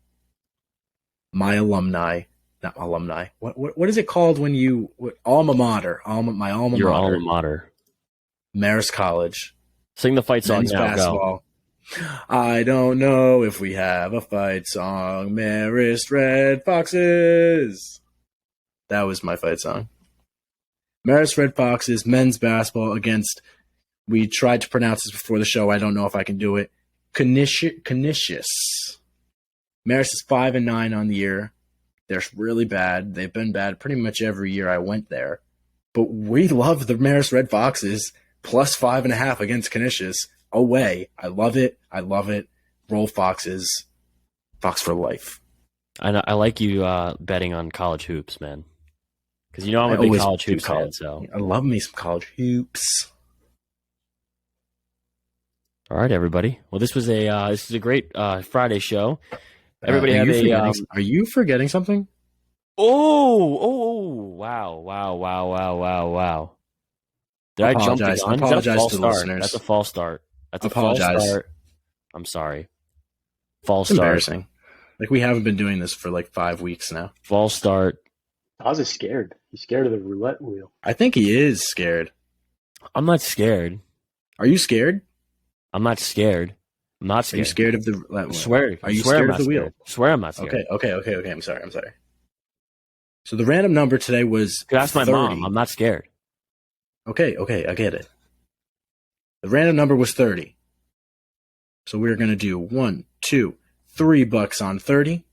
my alumni. Not alumni. What is it called when you alma mater? My alma Your mater. alma mater. Marist College. Sing the fight song Men's now. basketball. Go. I don't know if we have a fight song. Marist Red Foxes. That was my fight song. Marist Red Foxes, men's basketball against, we tried to pronounce this before the show. I don't know if I can do it. Canisius. Marist is 5-9 on the year. They're really bad. They've been bad pretty much every year I went there. But we love the Marist Red Foxes +5.5 against Canisius away. I love it. Roll Foxes. Fox for life. I like you betting on college hoops, man. Because I'm a big college hoops fan. So I love me some college hoops. all right, everybody. Well, this is a great Friday show. Everybody Are you forgetting something? Wow. Did I jump the gun? I apologize to the start? listeners. That's a false start. That's a Apologize. false start. I'm sorry. False It's start. embarrassing. Like, we haven't been doing this for like 5 weeks now. False start. Oz is scared. He's scared of the roulette wheel. I think he is scared. I'm not scared. Are you scared? I'm not scared. I'm not Are scared. you scared of the roulette I wheel? swear. Are you swear scared I'm of the not wheel? scared. Swear I'm not scared. Okay. I'm sorry. So the random number today was Could ask my 30. mom. I'm not scared. Okay, I get it. The random number was 30. So we're going to do 1, 2, $3 on 30.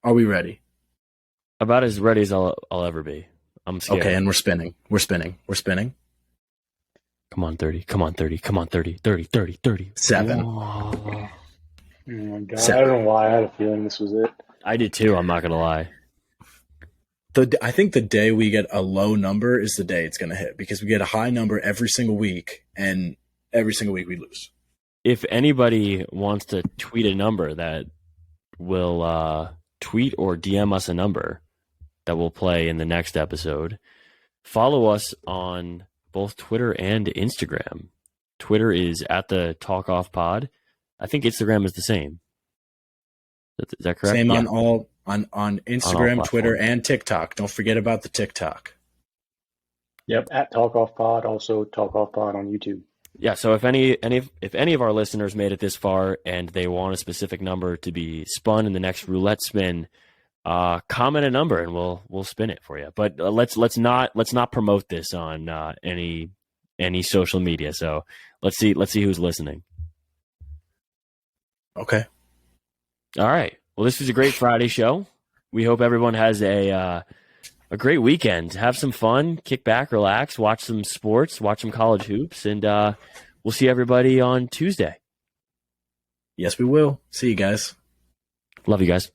Are we ready? About as ready as I'll ever be. I'm scared. Okay, and we're spinning. Come on, 30. Come on, 30. Come on, 30. 30. 7. Whoa. Oh my god! 7. I don't know why I had a feeling this was it. I did too. I'm not going to lie. I think the day we get a low number is the day it's going to hit, because we get a high number every single week, and every single week we lose. If anybody wants to tweet a number that will tweet or DM us a number that will play in the next episode, follow us on both Twitter and Instagram. Twitter is at the Talk Off Pod. I think Instagram is the same. Is that correct? Same Yeah. on all on Instagram, platforms. Twitter, and TikTok. Don't forget about the TikTok. Yep, at Talk Off Pod. Also Talk Off Pod on YouTube. Yeah, so if any of our listeners made it this far and they want a specific number to be spun in the next roulette spin, comment a number and we'll spin it for you. But let's not promote this on any social media. So let's see who's listening. Okay. All right. Well, this was a great Friday show. We hope everyone has a great weekend. Have some fun, kick back, relax, watch some sports, watch some college hoops, and we'll see everybody on Tuesday. Yes, we will. See you guys. Love you guys.